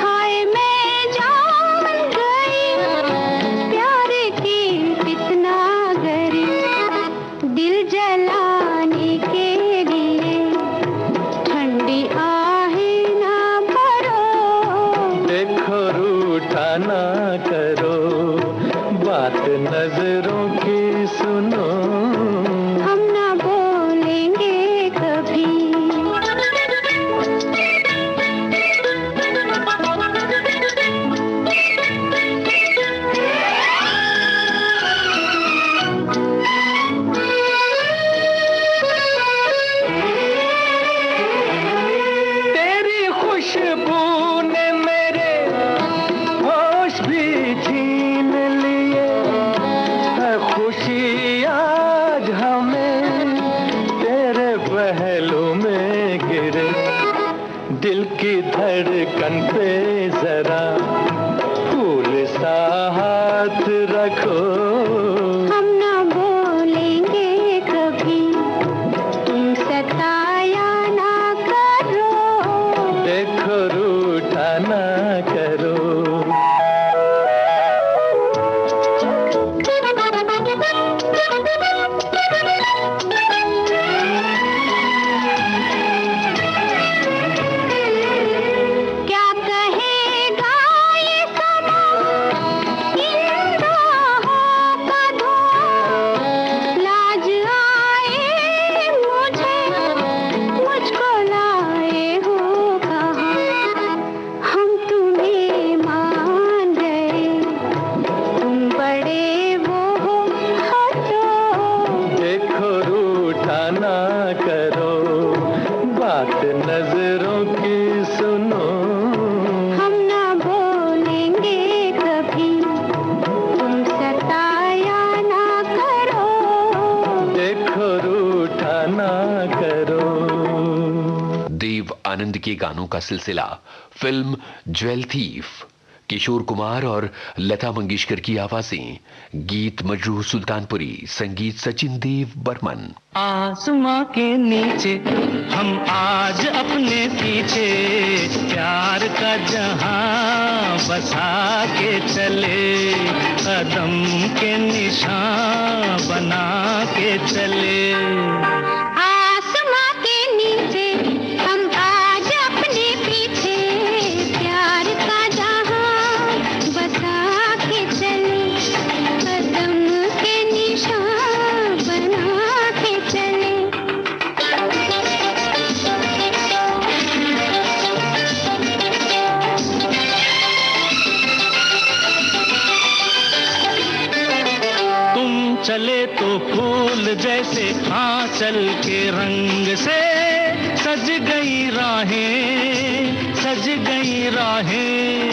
[SPEAKER 6] हाय मैं जान गई प्यार की कितना गरी, दिल जलाने के लिए ठंडी आहें ना भरो,
[SPEAKER 3] देखो रूठा ना करो, बात नजरों की सुनो,
[SPEAKER 6] हम न बोलेंगे कभी।
[SPEAKER 3] तेरी खुशबू ने मेरे होश भी छीन लिए, है खुशी आज हमें तेरे पहलू में गिरे, दिल की धड़कन पे जरा फूल सा हाथ रखो,
[SPEAKER 6] हम न बोलेंगे कभी, तुम सताया ना करो,
[SPEAKER 3] देखो रूठा ना करो।
[SPEAKER 6] क्या कहेगा ये समा, इन राहों का धुआं,
[SPEAKER 10] आनंद के गानों का सिलसिला। Film jewel thief, Kishore Kumar और लता मंगेशकर की आवाजें, गीत मजरूह सुल्तानपुरी, संगीत सचिन देव बर्मन।
[SPEAKER 3] आसमां के नीचे हम आज अपने पीछे प्यार का जहां बसा के चले, कदम के निशान बना के चले।
[SPEAKER 6] आसमां के नीचे हम आज अपने पीछे प्यार का जहां बसा के चले, कदम के निशान बना के चले।
[SPEAKER 3] तुम चले तो फूल जैसे आंचल के रंग से सज गई राहें, सज गई राहें।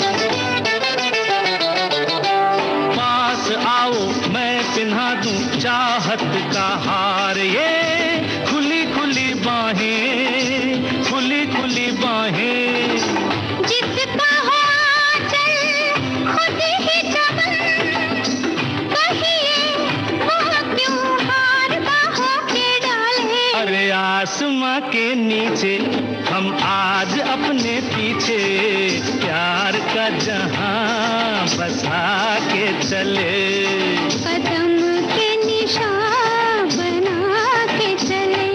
[SPEAKER 3] पास आओ मैं पिन्हा दूं चाहत का हार, ये खुली खुली बाहें, खुली खुली बाहें।
[SPEAKER 6] जिसका हो आंचल खुद ही चमन, कहिए वो क्यों हार बाहों के डाले।
[SPEAKER 3] अरे आसमां के नीचे हम आज अपने पीछे प्यार का जहां बसा के चले,
[SPEAKER 6] कदम के निशान बना के चले।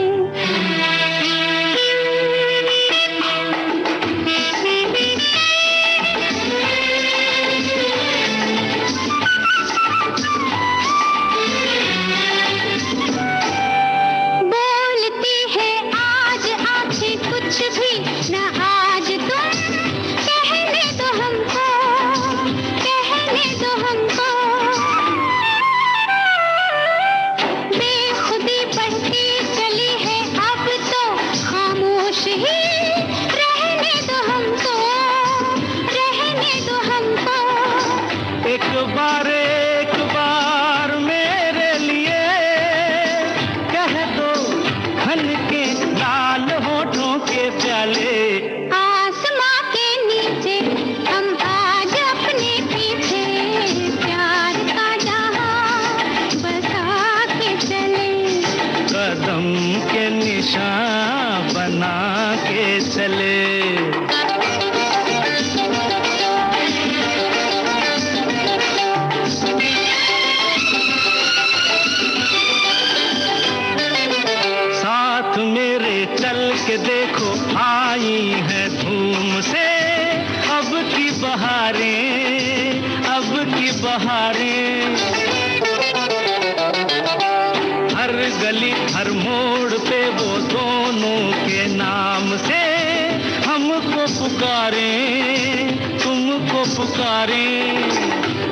[SPEAKER 6] बोलती है आज आंखें कुछ भी न आज तुम, कहने दो हमको, कहने दो हमको। बेखुदी बढ़ती चली है अब तो खामोश ही रहने दो हमको, रहने दो हमको।
[SPEAKER 3] एक बार मेरे लिए कह दो खन के लाल होठों के प्याले।
[SPEAKER 6] आसमां के नीचे हम आज अपने पीछे प्यार का जहां बसा के चले,
[SPEAKER 3] कदम के निशान बना के चले। साथ मेरे चल के देखो आई है धूम से अब की बहारें, अब की बहारें। हर गली हर मोड़ पे वो दोनों के नाम से हमको पुकारें, तुमको पुकारें।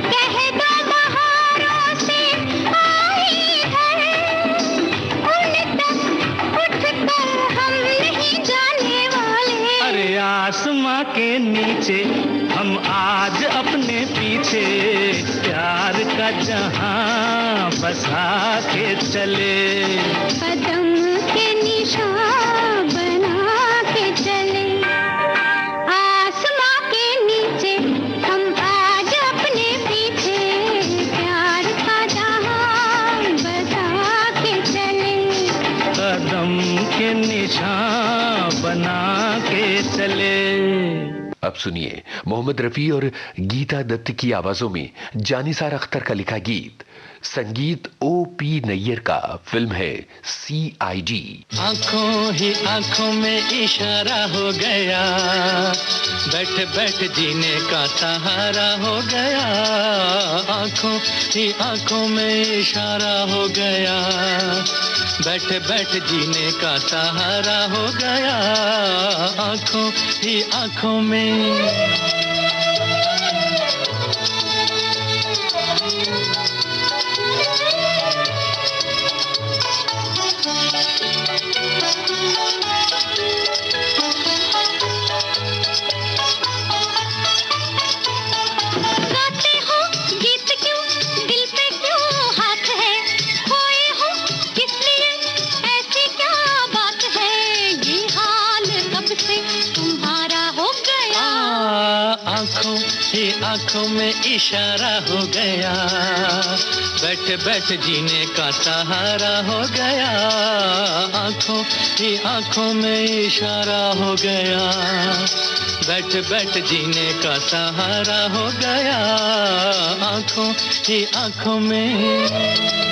[SPEAKER 6] कह दो बहारों से आई है, उन तक उठ कर हम नहीं जाने वाले।
[SPEAKER 3] अरे आसमां के नीचे हम आज अपने पीछे प्यार का जहां बसा के चले,
[SPEAKER 6] कदम के निशान बना के चले। आसमां के नीचे हम आज अपने पीछे प्यार का जहां बसा के चले,
[SPEAKER 3] कदम के निशान बना के चले।
[SPEAKER 10] अब सुनिए मोहम्मद रफी और गीता दत्त की आवाजों में जानिसार अख्तर का लिखा गीत, संगीत O.P. नैयर का। फिल्म है CID।
[SPEAKER 3] आंखों ही आंखों में इशारा हो गया, बैठ बैठ जीने का सहारा हो गया। आंखों ही आंखों में इशारा हो गया, बैठ बैठ जीने का सहारा हो गया। आंखों ही आंखों में।
[SPEAKER 6] तुम
[SPEAKER 3] आंखों ही आंखों में इशारा हो गया, बैठ बैठ जीने का सहारा हो गया, आंखों ही आंखों में इशारा हो गया, बैठ बैठ जीने का सहारा हो गया, आंखों ही आंखों में।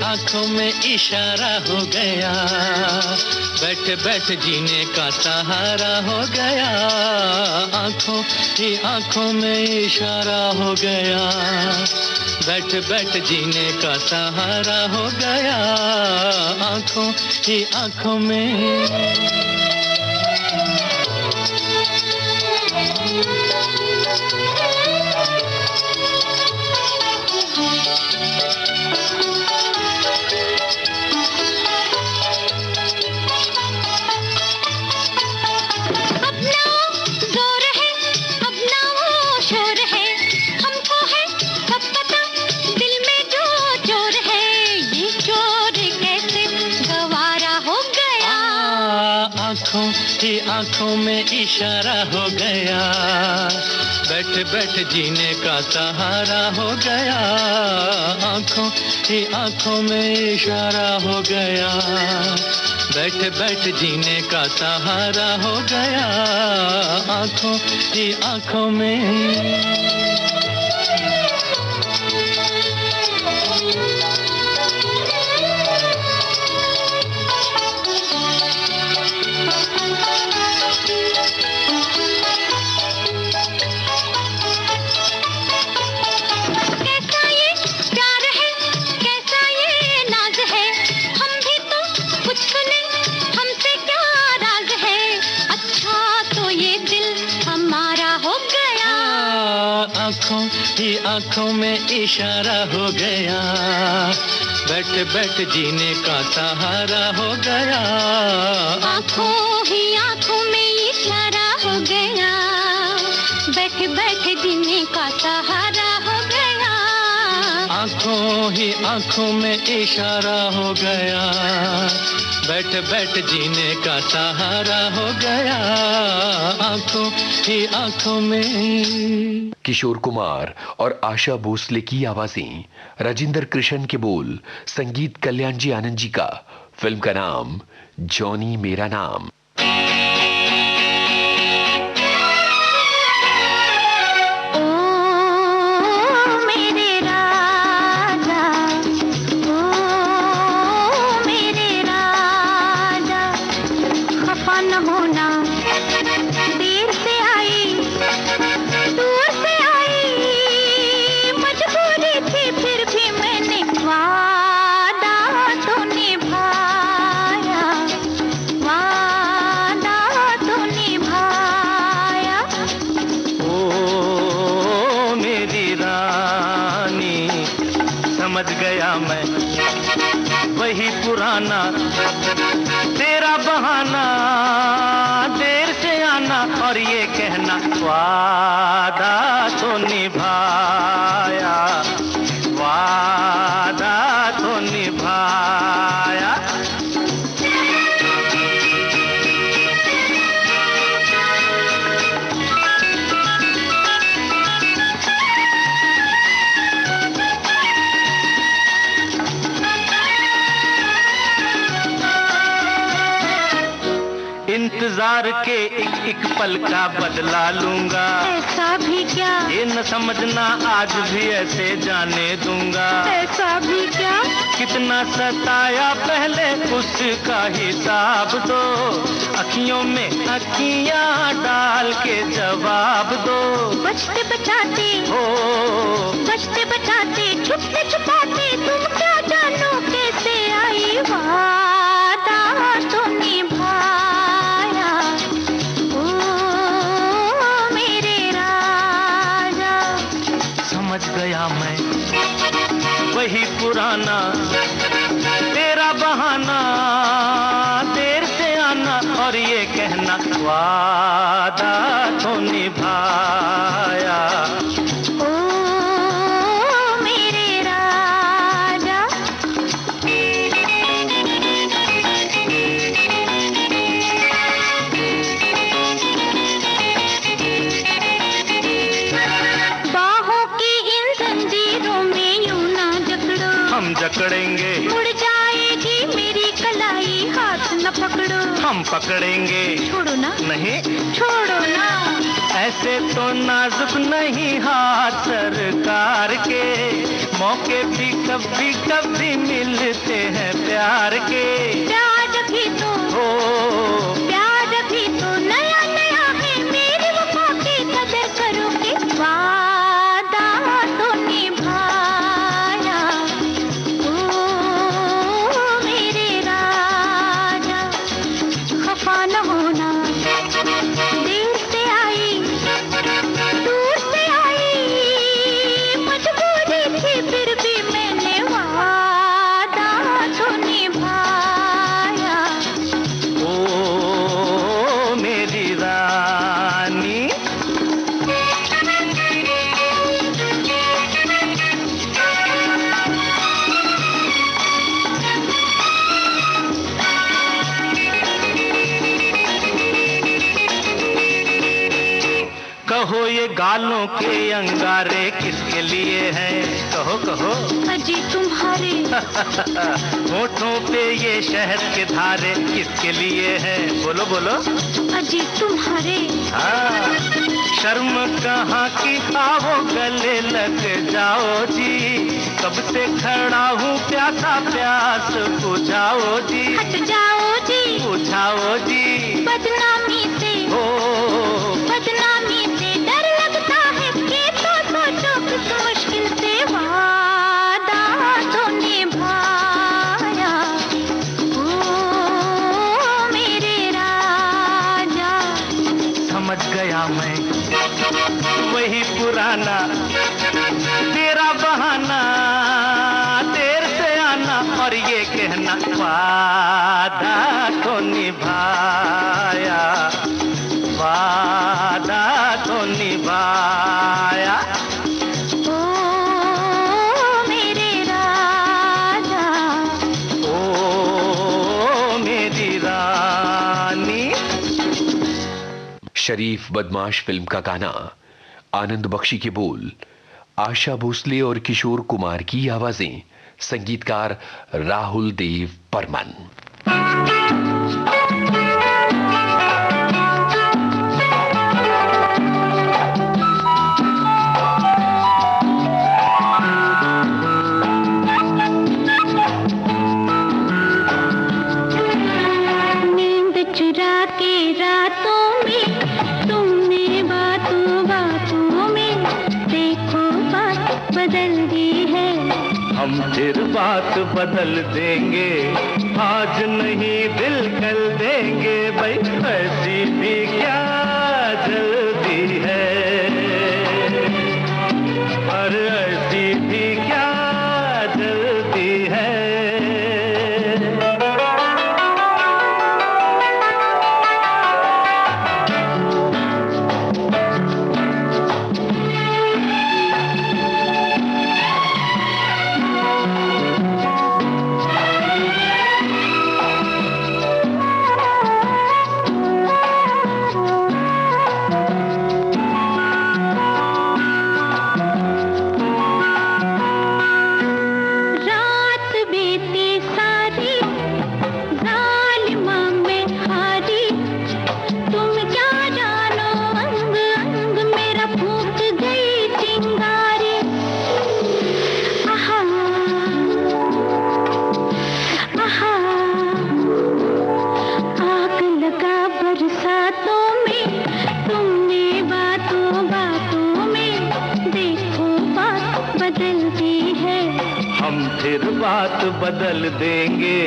[SPEAKER 3] आंखों में इशारा हो गया, बैठ बैठ जीने का सहारा हो गया, आंखों ही आंखों में इशारा हो गया, बैठ बैठ जीने का सहारा हो गया, आंखों ही आंखों में। आंखों में इशारा हो गया, बैठ बैठ जीने का सहारा हो गया, आंखों ही आंखों में इशारा हो गया, बैठ बैठ जीने का सहारा हो गया, आंखों ही आंखों में। आंखों में इशारा हो गया, बैठ बैठ जीने का सहारा हो गया,
[SPEAKER 6] आंखों ही आंखों में इशारा हो गया, बैठ बैठ जीने का सहारा हो गया,
[SPEAKER 3] आंखों ही आंखों में इशारा हो गया, बैठ बैठ जीने का सहारा हो गया, आंखों ही आंखों में।
[SPEAKER 10] किशोर कुमार और आशा भोसले की आवाजें, राजेंद्र कृष्ण के बोल, संगीत कल्याण जी आनंद जी का। फिल्म का नाम जॉनी मेरा नाम।
[SPEAKER 3] वही पुराना तेरा बहाना, देर से आना और ये कहना वादा तो निभाया, वादा तो निभाया। इंतजार के एक पल का बदला लूंगा,
[SPEAKER 6] ऐसा भी क्या,
[SPEAKER 3] ये न समझना आज भी ऐसे जाने दूंगा,
[SPEAKER 6] ऐसा भी क्या,
[SPEAKER 3] कितना सताया पहले उसका हिसाब दो, अखियों में अखियां डाल के जवाब दो।
[SPEAKER 6] बचते बचाते
[SPEAKER 3] हो,
[SPEAKER 6] बचते बचाते, छुपते छुपाते, तुम क्या जानो कैसे आई वादा तो निभाया। ओ मेरे
[SPEAKER 3] गया मैं वही पुराना, तेरा बहाना देर से आना और ये कहना वादा तो निभाया। जकड़ेंगे
[SPEAKER 6] उड़ जाएगी मेरी कलाई, हाथ न पकड़ो
[SPEAKER 3] हम पकड़ेंगे,
[SPEAKER 6] छोड़ो ना
[SPEAKER 3] नहीं
[SPEAKER 6] छोड़ो ना।
[SPEAKER 3] ऐसे तो नाजुक नहीं हाथ सरकार के, मौके भी कभी कभी मिलते हैं प्यार के।
[SPEAKER 6] प्यार भी तो
[SPEAKER 3] हो
[SPEAKER 6] प्यार भी तो नया नया है, मेरी वफा की कदर करोगे, वादा तो निभाया। खफा न होना, देर से आई दूर से आई, मजबूरी थी फिर भी मैंने वादा तो निभाया।
[SPEAKER 3] ओ मेरी रानी, कहो ये गालों के अंगारे किसके लिए हैं, कहो कहो
[SPEAKER 6] अजी तुम्हारे
[SPEAKER 3] होठों पे ये शहद के धारे किसके लिए हैं, बोलो बोलो
[SPEAKER 6] अजी तुम्हारे।
[SPEAKER 3] हाँ शर्म कहाँ की, आओ गले लग जाओ जी, कब से खड़ा हूँ प्यासा प्यास बुझाओ जी,
[SPEAKER 6] हट जाओ जी
[SPEAKER 3] बुझाओ जी।
[SPEAKER 6] बदनामी से
[SPEAKER 3] हो
[SPEAKER 6] बदनामी से डर लगता है, ये तो सोचो किस मुश्किल से वादा तो निभाया। ओ मेरे राजा,
[SPEAKER 3] समझ गया मैं वही पुराना, तेरा बहाना देर से आना और ये कहना वादा तो निभाया, वादा तो निभाया।
[SPEAKER 6] ओ मेरे राजा,
[SPEAKER 3] ओ मेरी रानी।
[SPEAKER 10] शरीफ बदमाश फिल्म का गाना, आनंद बख्शी के बोल, आशा भोसले और किशोर कुमार की आवाजें, संगीतकार राहुल देव बर्मन।
[SPEAKER 6] नींद चुरा के रातों में तुमने बातों बातों में देखो बात बदल दी है।
[SPEAKER 3] हम फिर बात बदल देंगे, आज नहीं दिल कल देंगे, भाई ऐसी भी क्या जल्दी है, और ऐसी भी क्या जल्दी है। बात बदल देंगे,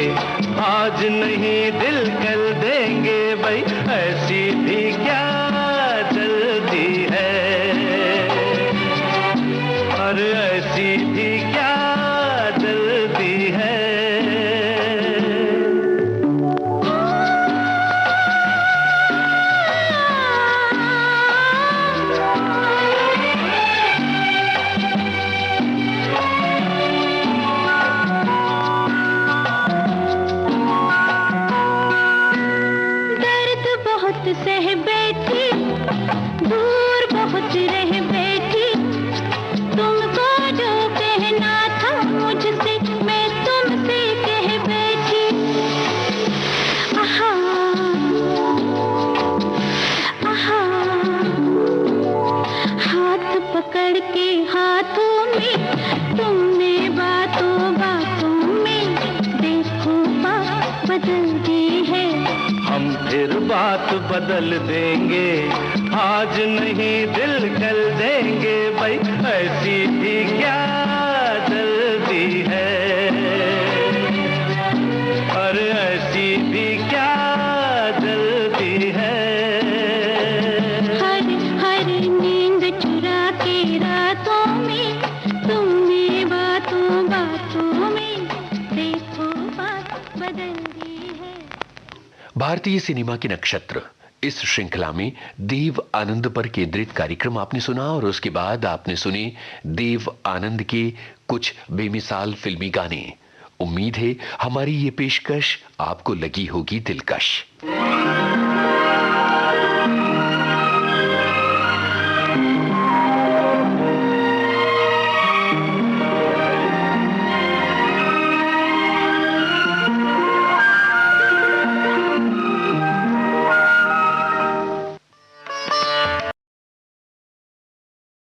[SPEAKER 3] आज नहीं दिल कल देंगे, भाई ऐसी भी क्या जल्दी है, और ऐसी बात बदल देंगे, आज नहीं दिल कल देंगे भाई, ऐसी भी क्या जल्दी है, अरे ऐसी भी क्या जल्दी है।
[SPEAKER 6] हर नींद चुरा के रातों में तुमने बातों बातों में देखो बात बदल दी है।
[SPEAKER 10] भारतीय सिनेमा के नक्षत्र इस श्रृंखला में देव आनंद पर केंद्रित कार्यक्रम आपने सुना और उसके बाद आपने सुने देव आनंद के कुछ बेमिसाल फिल्मी गाने। उम्मीद है हमारी ये पेशकश आपको लगी होगी दिलकश।